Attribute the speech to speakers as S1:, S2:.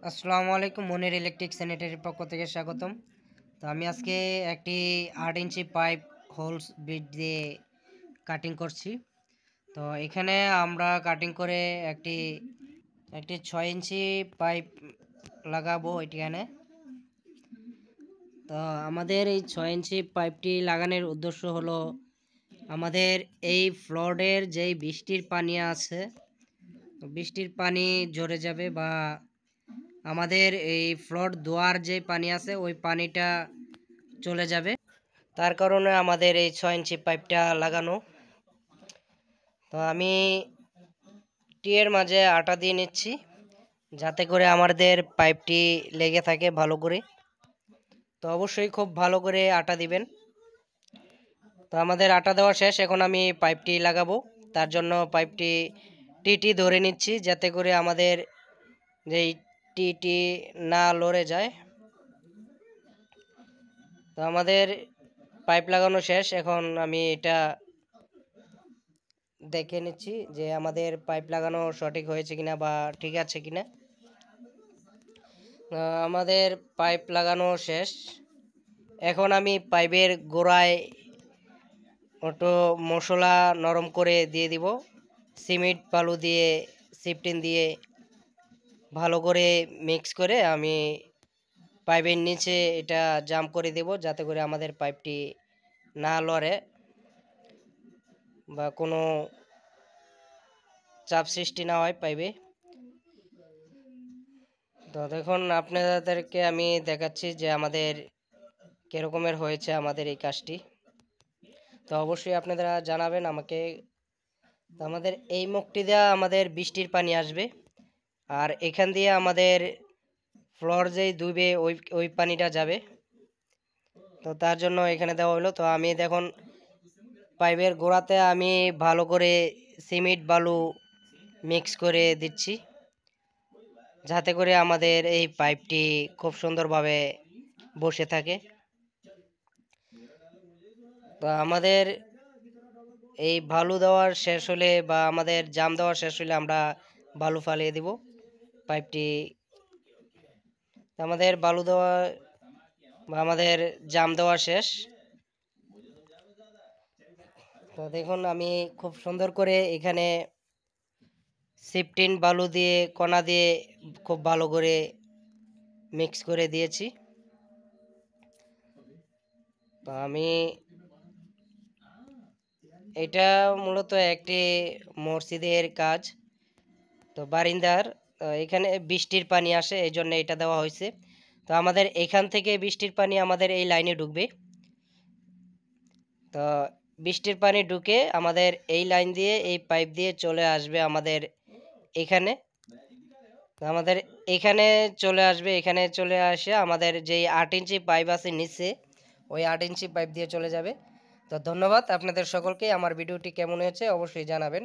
S1: আসসালামু আলাইকুম। মনির ইলেকট্রিক স্যানিটারির পক্ষ থেকে স্বাগতম। তো আমি আজকে একটি 8 ইঞ্চি পাইপ হোলস বিট দিয়ে কাটিং করছি। তো এখানে আমরা কাটিং করে একটি একটি 6 ইঞ্চি পাইপ লাগাবো এখানে। তো আমাদের এই 6 ইঞ্চি পাইপটি লাগানোর উদ্দেশ্য হলো আমাদের এই ফ্লোরের যেই বৃষ্টির পানি আছে, বৃষ্টির পানি ঝরে যাবে বা আমাদের এই ফ্লোর ধোয়ার যে পানি আছে ওই পানিটা চলে যাবে, তার কারণে আমাদের এই 6 ইঞ্চি পাইপটা লাগানো। তো আমি টিয়ের মাঝে আটা দিয়ে নিচ্ছি যাতে করে আমাদের পাইপটি লেগে থাকে ভালো করে। তো অবশ্যই খুব ভালো করে আটা দিবেন। তো আমাদের আটা দেওয়া শেষ, এখন আমি পাইপটি লাগাবো। তার জন্য পাইপটি টিটি ধরে নিচ্ছি যাতে করে আমাদের যেই টিটি না লড়ে যায়। তো আমাদের পাইপ লাগানো শেষ, এখন আমি এটা দেখে নিচ্ছি যে আমাদের পাইপ লাগানো সঠিক হয়েছে কিনা বা ঠিক আছে কিনা। আমাদের পাইপ লাগানো শেষ, এখন আমি পাইপের গোড়ায় একটু মশলা নরম করে দিয়ে দিব। সিমেন্ট বালু দিয়ে সিফটিন দিয়ে ভালো করে মিক্স করে আমি পাইপের নিচে এটা জাম করে দেব যাতে করে আমাদের পাইপটি না লড়ে বা কোনো চাপ সৃষ্টি না হয় পাইপে। তো দেখুন, আপনাদেরকে আমি দেখাচ্ছি যে আমাদের কিরকমের হয়েছে আমাদের এই কাজটি। তো অবশ্যই আপনারা জানাবেন আমাকে। তো আমাদের এই মুখটি দেওয়া আমাদের বৃষ্টির পানি আসবে, আর এখান দিয়ে আমাদের ফ্লোর যেই ধুবে ওই ওই পানিটা যাবে। তো তার জন্য এখানে দেওয়া হলো। তো আমি দেখুন পাইপের গোড়াতে আমি ভালো করে সিমেন্ট বালু মিক্স করে দিচ্ছি যাতে করে আমাদের এই পাইপটি খুব সুন্দরভাবে বসে থাকে। তো আমাদের এই বালু দেওয়ার শেষ হলে বা আমাদের জাম দেওয়া শেষ হলে আমরা বালু ফালিয়ে দিব পাইপটি। আমাদের বালু দেওয়া বা আমাদের জাম দেওয়া শেষ। তো দেখুন আমি খুব সুন্দর করে এখানে সিফটিন বালু দিয়ে কণা দিয়ে খুব ভালো করে মিক্স করে দিয়েছি। তো আমি এটা মূলত একটি মসজিদের কাজ, তো বারিন্দার এখানে বৃষ্টির পানি আসে এই জন্য এটা দেওয়া হয়েছে। তো আমাদের এখান থেকে বৃষ্টির পানি আমাদের এই লাইনে ঢুকবে। তো বৃষ্টির পানি ঢুকে আমাদের এই লাইন দিয়ে এই পাইপ দিয়ে চলে আসবে আমাদের এখানে। তো আমাদের এখানে চলে আসবে, এখানে চলে আসে আমাদের যেই 8 ইঞ্চি পাইপ আছে নিচে ওই 8 ইঞ্চি পাইপ দিয়ে চলে যাবে। তো ধন্যবাদ আপনাদের সকলকে। আমার ভিডিওটি কেমন হয়েছে অবশ্যই জানাবেন।